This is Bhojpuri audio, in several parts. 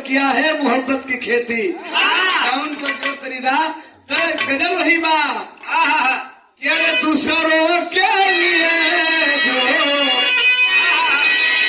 किया है मोहब्बत की खेती। कौन पर जो तरीदा तर गजल वही बा कि अरे दूसरों के लिए जो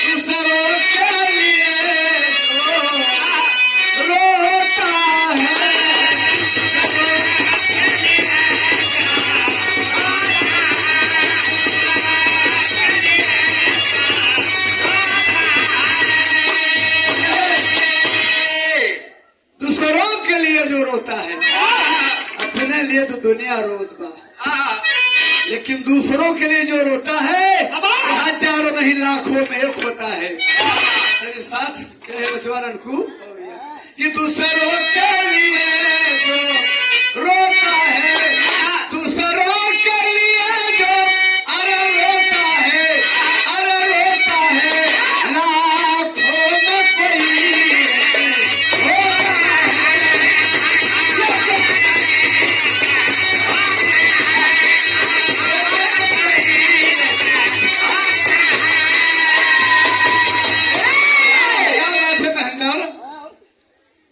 दूसरों के लिए जो रोता है जो रोता है, अपने लिए तो दुनिया रोत बा, लेकिन दूसरों के लिए जो रोता है हजारों नहीं लाखों में एक होता है। मेरे साथ कहे बचवान को कि दूसरों के लिए जो रोता है, दूसरों के लिए जो अरे रोता है, अरे रोता है लाखों में कोई रोता है।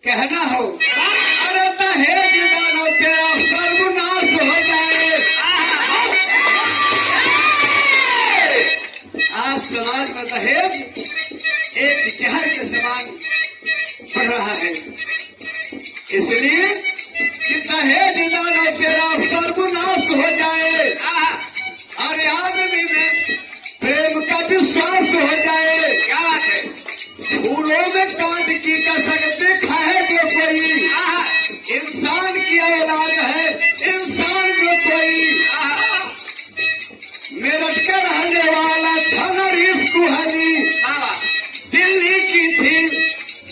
कहना हो अरे दहेज दानो तेरा सर्वनाश हो जाए। आज समाज में दहेज एक जहर के समान बढ़ रहा है, इसलिए कि दहेज दानो तेरा सर्वनाश हो जाए और आदमी में प्रेम का विश्वास हो जाए। क्या बात है, फूलों में कांट की कसक देखा है जो कोई इंसान की औलाद है, इंसान जो कोई मेरठ का रहने वाला था नरीश कुहली, दिल्ली की थी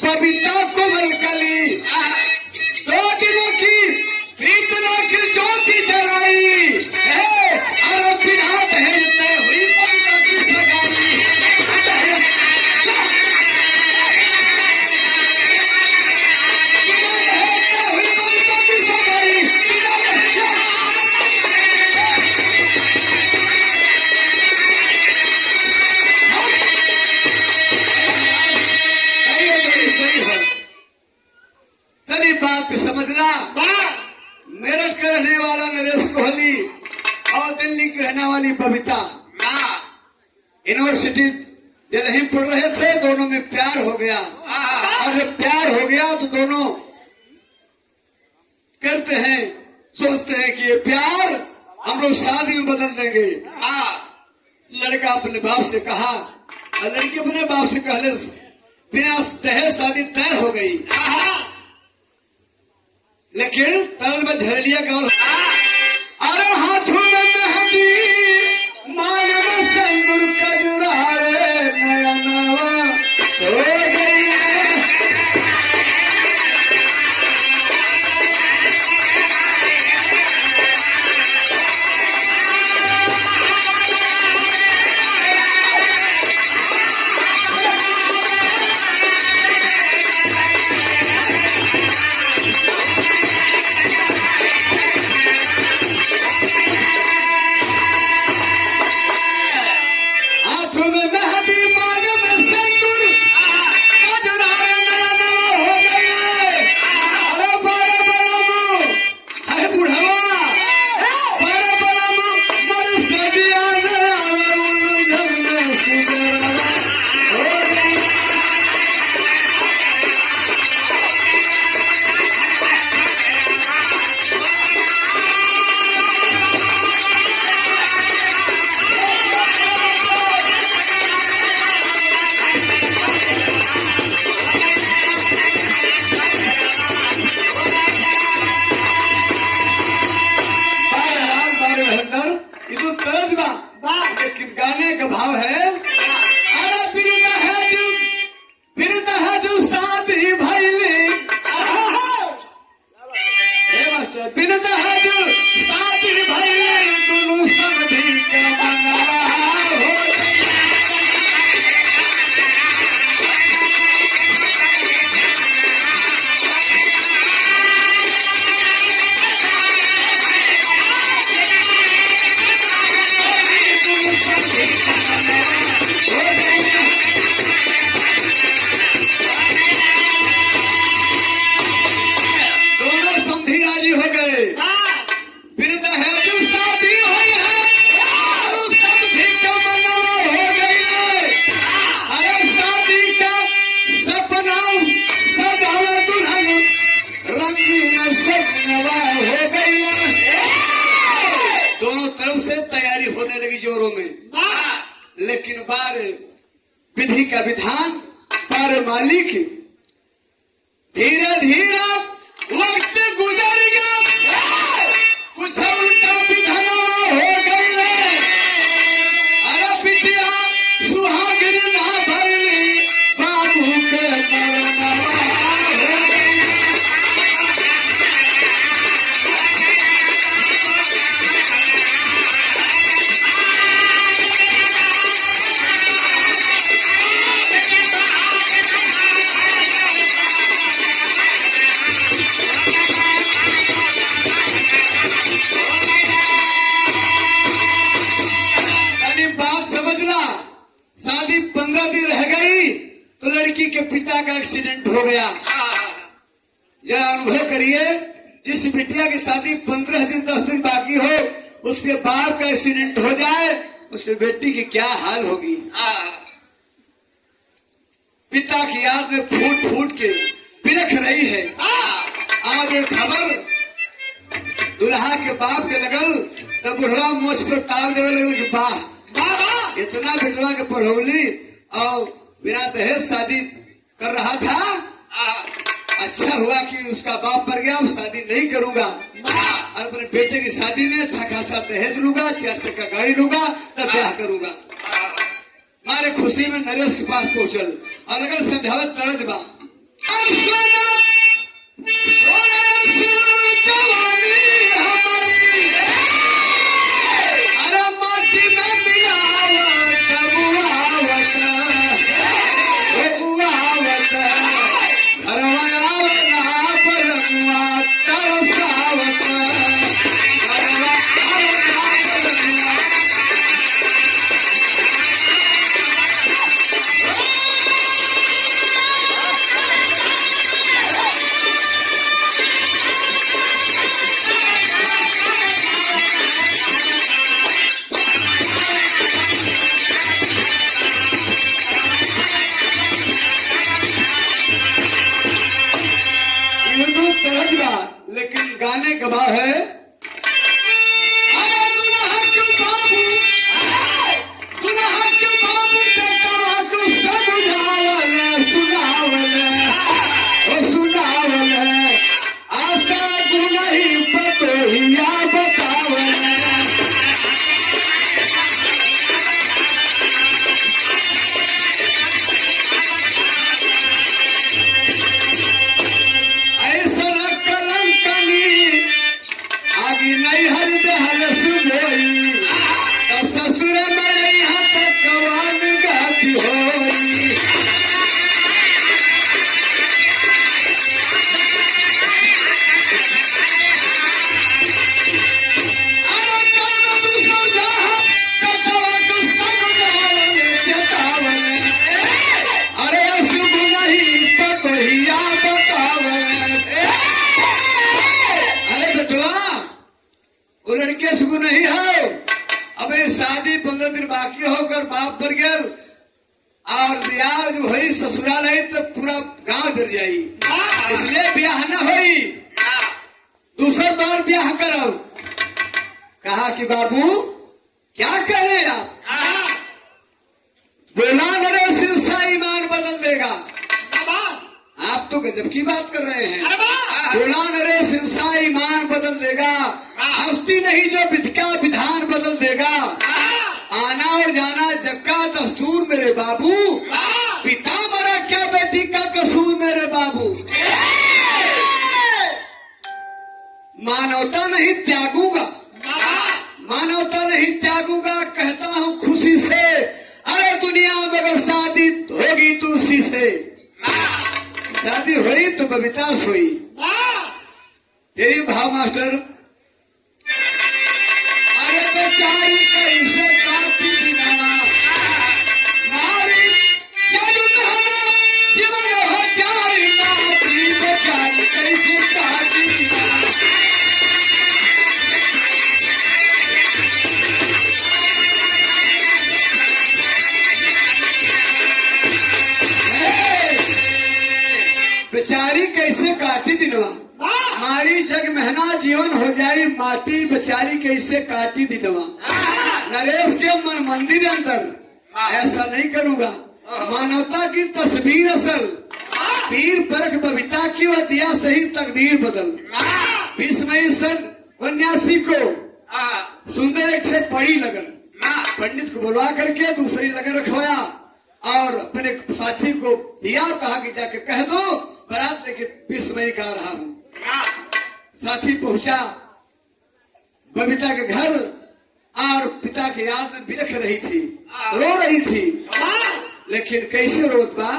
बबीता कोमलकली, 2 दिनों की प्रीतना की ज्योति जलाई है, अरे बिना दहेज तय हुई बबीता की सगाई। बात समझना, मेरठ का रहने वाला नरेश कोहली और दिल्ली की रहने वाली बबीता यूनिवर्सिटी दिल्ली पढ़ रहे थे, दोनों में प्यार हो गया और जब प्यार हो गया तो दोनों करते हैं, सोचते हैं कि ये प्यार हम लोग शादी में बदल देंगे। लड़का अपने बाप से कहा और लड़की अपने बाप से कहले, बिना दहेज शादी तय हो गई, लेकिन तल में झरलिया गाँव अरे हाथों में मेहंदी मांग में सिंदूर कजुराए नया नवा हो गई है। जोरों में। लेकिन बार विधि का विधान, बार मालिक, धीरे धीरे वक्त गुजर गया, कुछ उल्टा विधान हो गई। अरे बिटिया सुहागिन ना भरली, बाबू के मरना हो गई। शादी 15 दिन रह गई तो लड़की के पिता का एक्सीडेंट हो गया। जरा अनुभव करिए, जिस बिटिया की शादी 15 दिन 10 दिन बाकी हो, उसके बाप का एक्सीडेंट हो जाए, उस बेटी की क्या हाल होगी। पिता की याद में फूट फूट के बिलख रही है। आज एक खबर दुल्हा के बाप के लगल, तब बुढ़वा मोछ पर ताल देवे लगे, वाह इतना बेटवा के पढ़ौली और बिना दहेज शादी कर रहा था। अच्छा हुआ कि उसका बाप मर गया, शादी नहीं करूंगा और अपने बेटे की शादी में अच्छा खासा दहेज लूंगा, 4 चक्का गाड़ी लूंगा, तब ब्याह करूंगा। मारे खुशी में नरेश के पास पहुंचल और अगर समझावत तरज बा, लेकिन गाने का भाव है, अरे दुल्हा क्यों बाबू, दुल्हा क्यों बाबू, सुनावल आशा गुनही पतोहिया बतावल। नहीं हर दहल सुबोई, तब ससुर में यहाँ तक कवान गाती होई। अरे कौन दूसर जहाँ कटवा को सब जाने चेतावल, अरे अशुभ नहीं पतोहिया बतावल। अरे बेटवा वो लड़के सुगु नहीं हो, अब शादी 15 दिन बाकी होकर बाप पर गया और ब्याह जो हुई ससुराल है तो पूरा गांव जर जाई, इसलिए ब्याह न हुई, दूसरा दौर ब्याह करो। कहा कि बाबू क्या कह रहे हैं आप, बोला मेरे सिलसिला ईमान बदल देगा। आप तो गजब की बात कर रहे हैं, बोला मेरे सिलसिला ईमान बदल देगा, हस्ती नहीं जो विधि का विधान बदल देगा, आना और जाना जग का दस्तूर मेरे बाबू, पिता मरा क्या बेटी का कसूर मेरे बाबू। मानवता नहीं त्यागूंगा, मानवता नहीं त्यागूंगा, कहता हूँ खुशी से, अरे दुनिया में अगर शादी होगी तो उसी से, शादी हुई तो बबीता सोई। यही भाव मास्टर, अरे बेचारी कैसे काटी दिनाना, नारी जग महना जीवन हो जाए नाती, बेचारी कैसे काटी दिनाना। बेचारी कैसे काटी दिनवा, हमारी जग महना जीवन हो जाए माटी, बेचारी कैसे काटी दिनवा। नरेश के मन मंदिर अंदर ऐसा नहीं करूंगा। मानवता की तस्वीर असल, पीर परख बबीता की वह दिया सही तकदीर बदल। 20 मई सन 79 को सुंदर एक से पड़ी लगन, पंडित को बुलवा करके दूसरी लगन रखवाया और अपने साथी को दिया, कहा कि जाके कह दो बारात लेके 20 मई का रहा हूं। साथी पहुंचा बबीता के घर और पिता की याद में बिलख रही थी, रो रही थी। लेकिन कैसे रोत बा?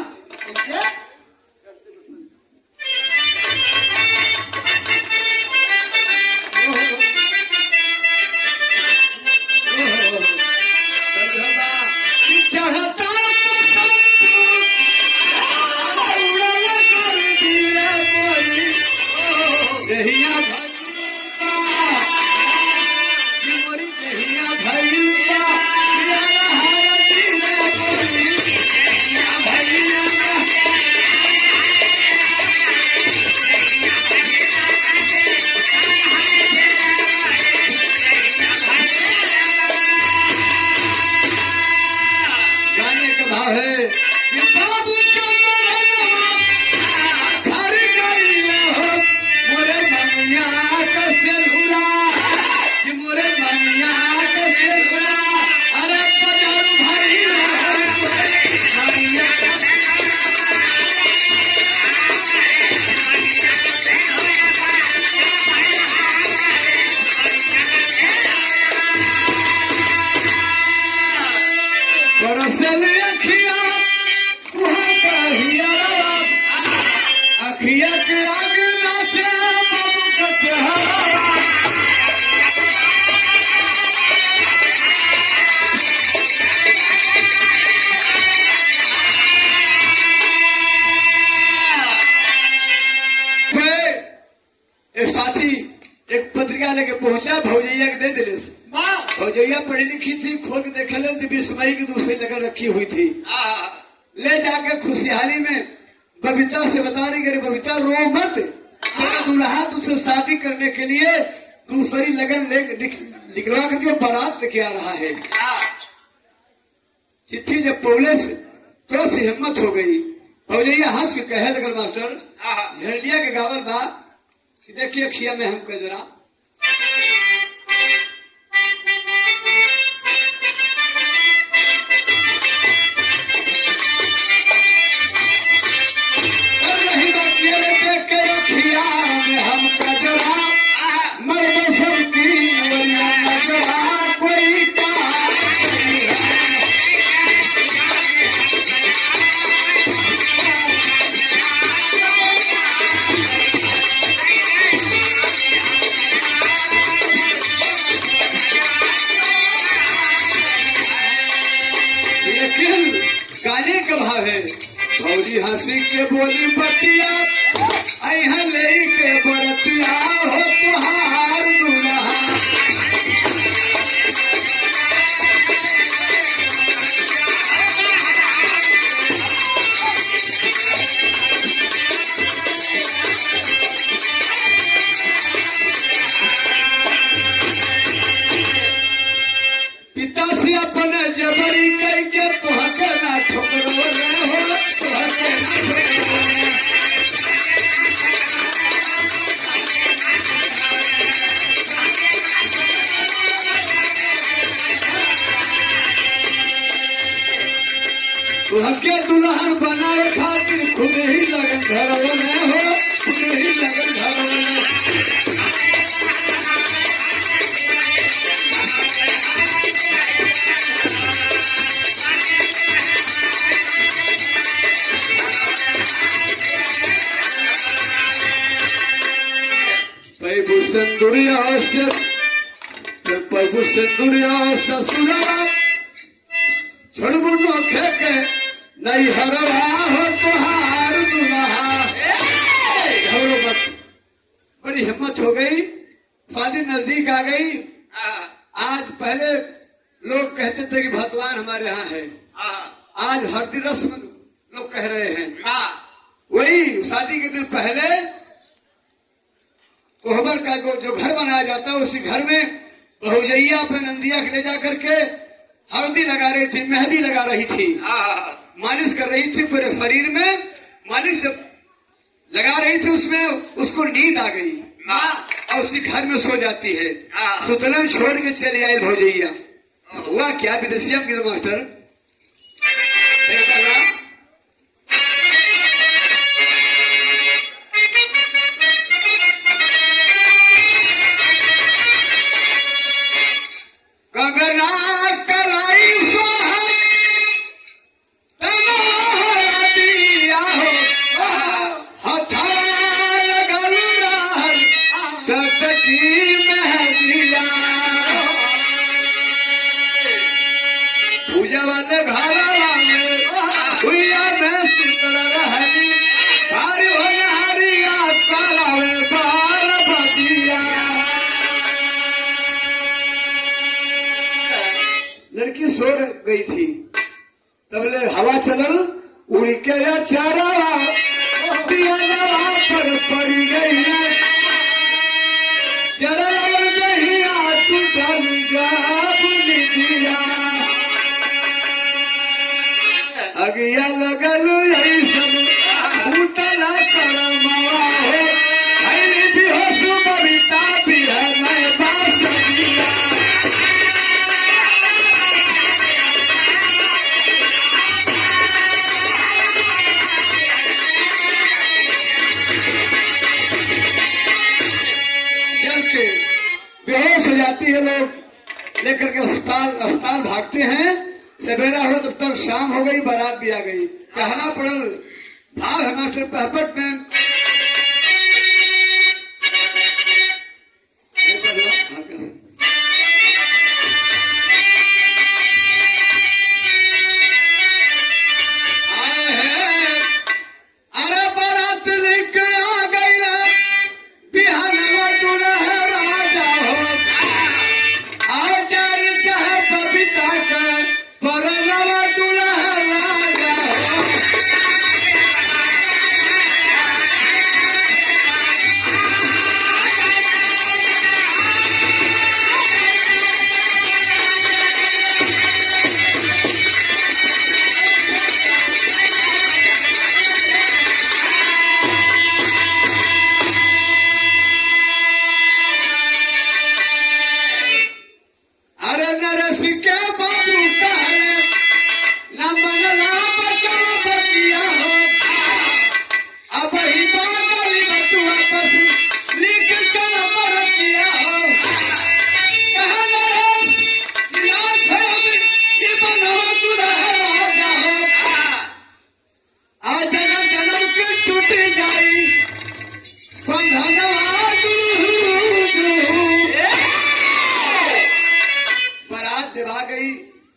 लेके पहुंचा, भौजैया के दे दिले। भौजैया पढ़ी लिखी थी, खोल के देख ले 20 मई की दूसरी लगन रखी हुई थी। ले जाके खुशहाली में बबीता से बता रही कि बबीता रो मत, तेरा दूल्हा तुझसे शादी करने के लिए दूसरी लगन निकलवा करके बारात लेके आ रहा है। चिट्ठी जब पौले से तो सी हिम्मत हो गई। भौजैया हंस के कहे लगल मास्टर झरलिया के गावल बा, देखिए खिया में हमको जरा भौजी हंसी के बोली बतिया ले के बरतिया हो तुहार दूल्हा। पिता से अपने जबरी कह के तुहके ना ठोकरो हो, तुहके दुल्हन बनाए खातिर खुद ही लगन धरवले हो, खुद ही लगन धरवले। प्रभु सिंदुरिया ससुरा छोड़बू नोखे के नहीं हरवा हो तुहार दुल्हा। घबरो मत, बड़ी हिम्मत हो गई, शादी नजदीक आ गई। आज पहले लोग कहते थे कि भगवान हमारे यहाँ है, आज हल्दी रस्म लोग कह रहे हैं। वही शादी के दिन पहले कोहबर का जो घर बनाया जाता है, उसी घर में बहुजैया पे नंदिया के ले जा करके हल्दी लगा रही थी, मेहंदी लगा रही थी, मालिश कर रही थी पूरे शरीर में। मालिश जब लगा रही थी उसमें उसको नींद आ गई और उसी घर में सो जाती है। सुतलम छोड़ के चले आई भौजैया। हुआ क्या विदेशिया के मास्टर लड़की सो गई थी। तबले हवा चलल उड़ के चारा पर पड़ी गई चरल तू ढल जा दिया अगिया लगल यही सब उतरा कर मावा हो भी हो सुबविता भी है मैं बास दिया। बेहोश हो जाती है, लोग लेकर के अस्पताल भागते हैं। सवेरा हो तब तक शाम हो गई, बारात भी आ गई। कहना पड़ल भाग है मास्टर पहपट में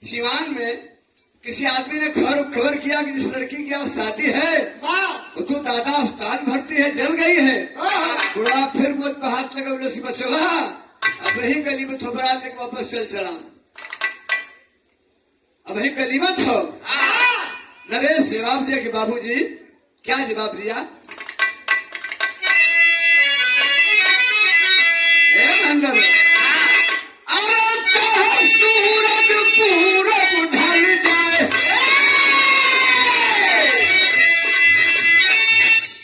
सिवान में किसी आदमी ने खबर किया कि जिस लड़की की आज शादी है वो तो दादा अस्पताल भर्ती है, जल गई है। बुढ़ा फिर मुझ पर हाथ लगा बोले सी बचवा अब वही गली में थोबरा लेके वापस चल चला, अब वही गली में थो नरेश जवाब दिया कि बाबूजी। क्या जवाब दिया? अंदर सूरज पूरब ढल जाए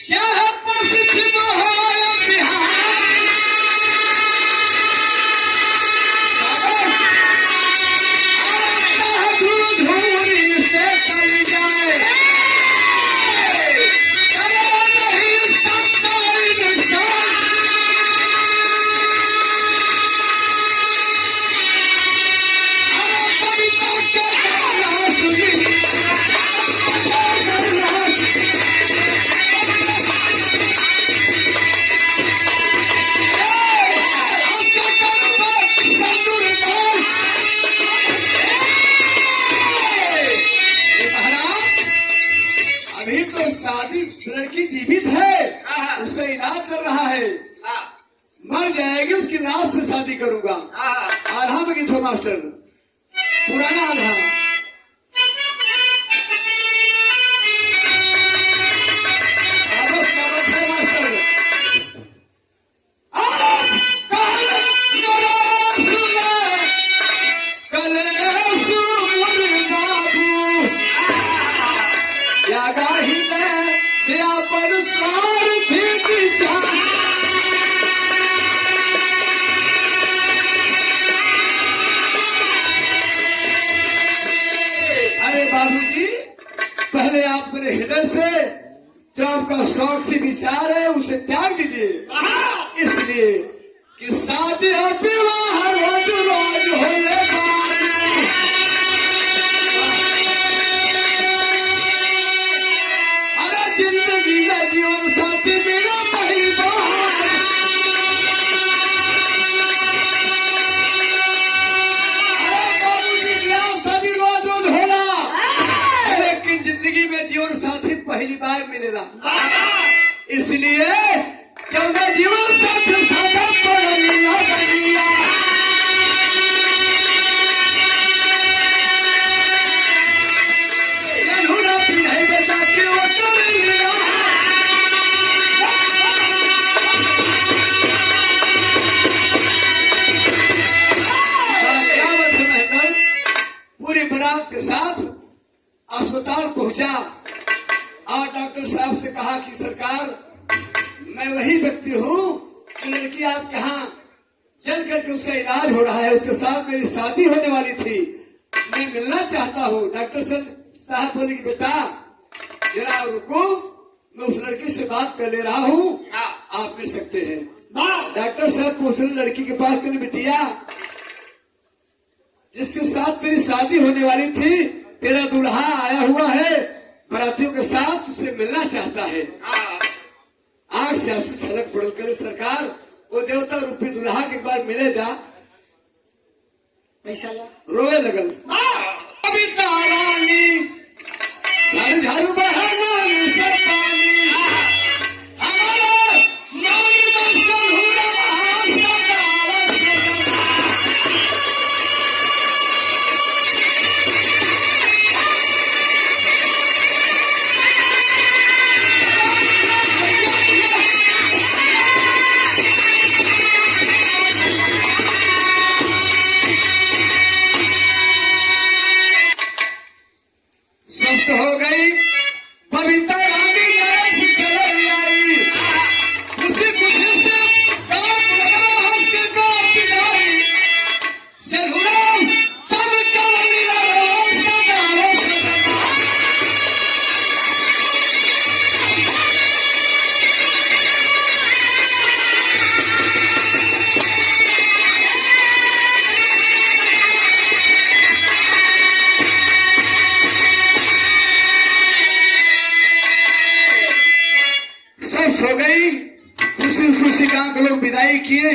चाहे पश्चिम हो बिहार धूरी से चल जाए नहीं सकता शादी लड़की जीवित है, उसका इलाज कर रहा है, मर जाएगी उसकी लाश से शादी करूंगा। आल्हा में गीत हो मास्टर, पुराना आल्हा। मास्टर निवेदन से जो आपका स्वार्थी विचार है उसे त्याग दीजिए, इसलिए कि शादी और विवाह रोज रोज होने अरे जिंदगी में जीवन साथी मेरा पहली बार, अरे बाबूजी ब्याह शादी रोज रोज होला, लेकिन जिंदगी में जीवन साथी पहली बार मिलेगा, इसलिए क्यों ना जीवन साथी साथा पड़िया बनिया। लहूरा पीढ़ी बेटा के वो करिया, क्या बात है महेंद्र, पूरी बारात के साथ अस्पताल पहुंचा और डॉक्टर साहब से कहा कि सरकार मैं वही व्यक्ति हूँ कि लड़की आपके यहाँ जल करके उसका इलाज हो रहा है, उसके साथ मेरी शादी होने वाली थी, मैं मिलना चाहता हूँ। डॉक्टर साहब बोले कि बेटा जरा रुको, मैं उस लड़की से बात कर ले रहा हूँ, आप मिल सकते हैं। डॉक्टर साहब पूछने लड़की के पास चले, बिटिया जिसके साथ तेरी शादी होने वाली थी, तेरा दूल्हा आया हुआ है बारातियों के साथ, तुझसे मिलना चाहता है। आंख से आंसू छलक पड़ल करे, सरकार वो देवता रूपी दुल्हा के बाद मिलेगा, पैसा रोए लगल। अभी तारानी झाड़ू झाड़ू बहाना से पानी, हमारे नानी दर्शन हुआ हो गई बबीता रानी नरक चले आई, खुशी खुशी से गाँव लगा हंस के गाँव पिटाई, सिंदूराम सब चल लिया हो गई, खुशी खुशी गांव के लोग विदाई किए।